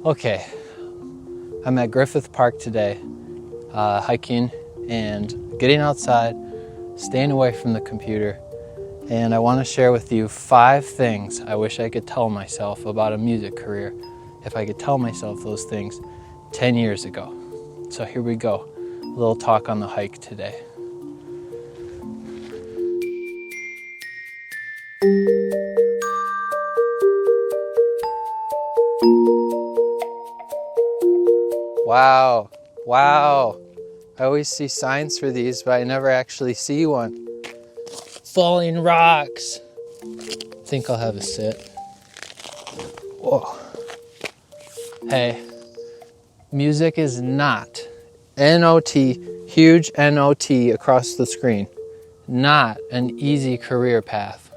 Okay, I'm at Griffith Park today, hiking and getting outside, staying away from the computer, and I want to share with you 5 things I wish I could tell myself about a music career if I could tell myself those things 10 years ago. So here we go, a little talk on the hike today. Wow. I always see signs for these, but I never actually see one. Falling rocks. I think I'll have a sit. Whoa. Hey, music is not, N-O-T, huge N-O-T across the screen, not an easy career path.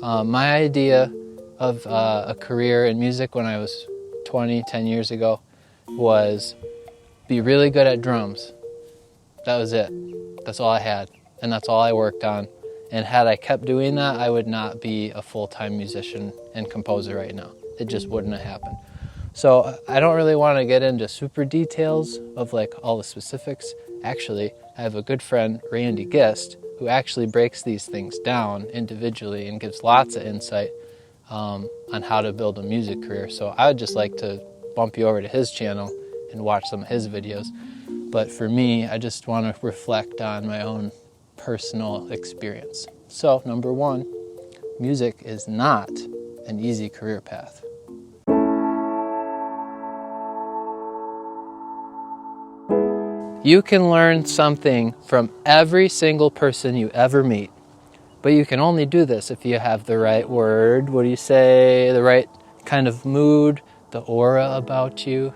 My idea of a career in music when I was 10 years ago, was be really good at drums. That was it. That's all I had, and that's all I worked on. And had I kept doing that, I would not be a full-time musician and composer right now. It just wouldn't have happened. So I don't really want to get into super details of like all the specifics. Actually, I have a good friend, Randy Gist, who actually breaks these things down individually and gives lots of insight on how to build a music career. So I would just like to bump you over to his channel and watch some of his videos. But for me, I just want to reflect on my own personal experience. So, number 1, music is not an easy career path. You can learn something from every single person you ever meet, but you can only do this if you have the right word, the right kind of mood, the aura about you,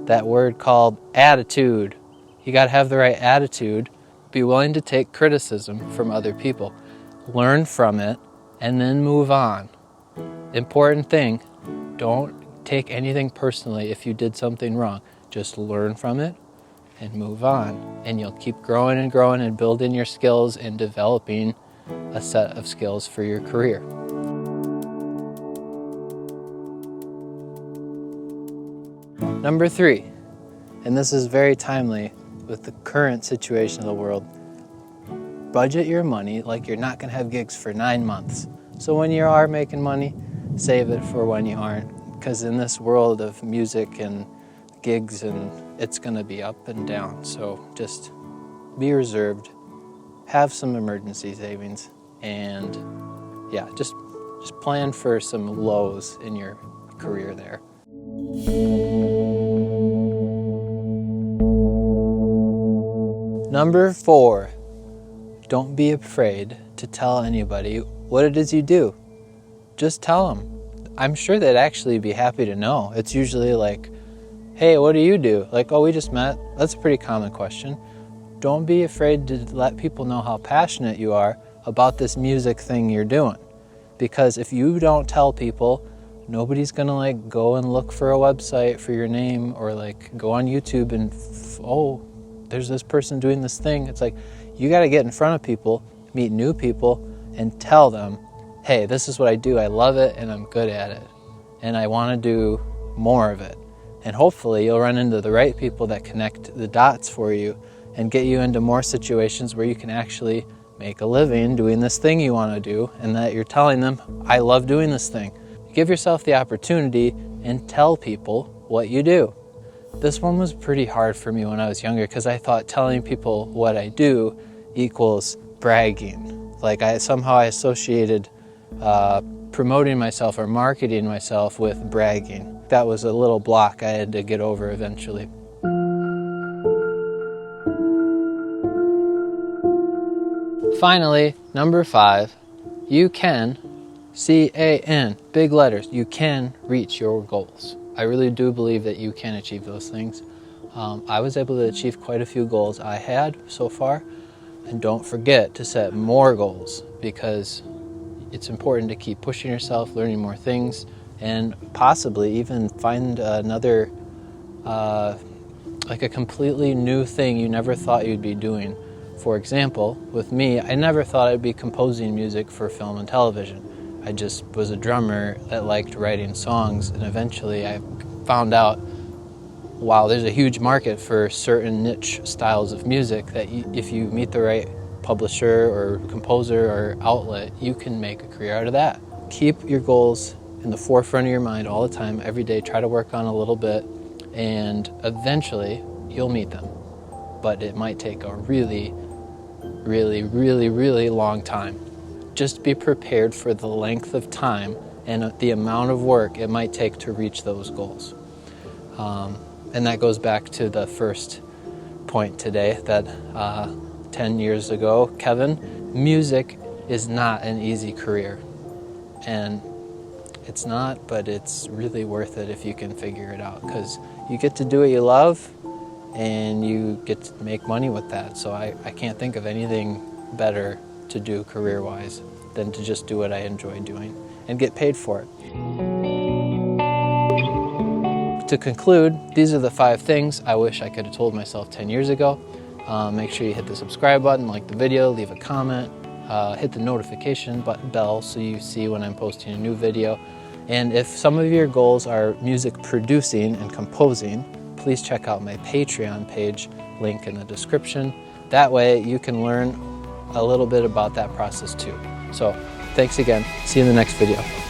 that word called attitude. You got to have the right attitude, be willing to take criticism from other people, learn from it, and then move on. Important thing, don't take anything personally if you did something wrong. Just learn from it and move on, and you'll keep growing and building your skills and developing a set of skills for your career. Number 3, and this is very timely with the current situation of the world, budget your money like you're not going to have gigs for 9 months. So when you are making money, save it for when you aren't, because in this world of music and gigs, and it's going to be up and down. So just be reserved, have some emergency savings, and yeah, just plan for some lows in your career there. Number 4, don't be afraid to tell anybody what it is you do. Just tell them. I'm sure they'd actually be happy to know. It's usually like, hey, what do you do? Like, oh, we just met. That's a pretty common question. Don't be afraid to let people know how passionate you are about this music thing you're doing. Because if you don't tell people, nobody's gonna like go and look for a website for your name, or like go on YouTube and, oh, there's this person doing this thing. It's like, you got to get in front of people, meet new people, and tell them, hey, this is what I do. I love it, and I'm good at it, and I want to do more of it. And hopefully you'll run into the right people that connect the dots for you and get you into more situations where you can actually make a living doing this thing you want to do, and that you're telling them, I love doing this thing. Give yourself the opportunity and tell people what you do. This one was pretty hard for me when I was younger, because I thought telling people what I do equals bragging. Like I associated promoting myself or marketing myself with bragging. That was a little block I had to get over eventually. Finally, number 5, you can, C-A-N, big letters, you can reach your goals. I really do believe that you can achieve those things. I was able to achieve quite a few goals I had so far, and don't forget to set more goals, because it's important to keep pushing yourself, learning more things, and possibly even find another, like a completely new thing you never thought you'd be doing. For example, with me, I never thought I'd be composing music for film and television. I just was a drummer that liked writing songs, and eventually I found out, wow, there's a huge market for certain niche styles of music that if you meet the right publisher or composer or outlet, you can make a career out of that. Keep your goals in the forefront of your mind all the time, every day. Try to work on a little bit, and eventually you'll meet them. But it might take a really, really, really, really long time. Just be prepared for the length of time and the amount of work it might take to reach those goals. And that goes back to the first point today, that 10 years ago, Kevin, music is not an easy career. And it's not, but it's really worth it if you can figure it out, because you get to do what you love and you get to make money with that. So I can't think of anything better to do career-wise than to just do what I enjoy doing and get paid for it. To conclude, these are the 5 things I wish I could have told myself 10 years ago. Make sure you hit the subscribe button, like the video, leave a comment, hit the notification bell so you see when I'm posting a new video. And if some of your goals are music producing and composing, please check out my Patreon page, link in the description. That way you can learn a little bit about that process too. So thanks again. See you in the next video.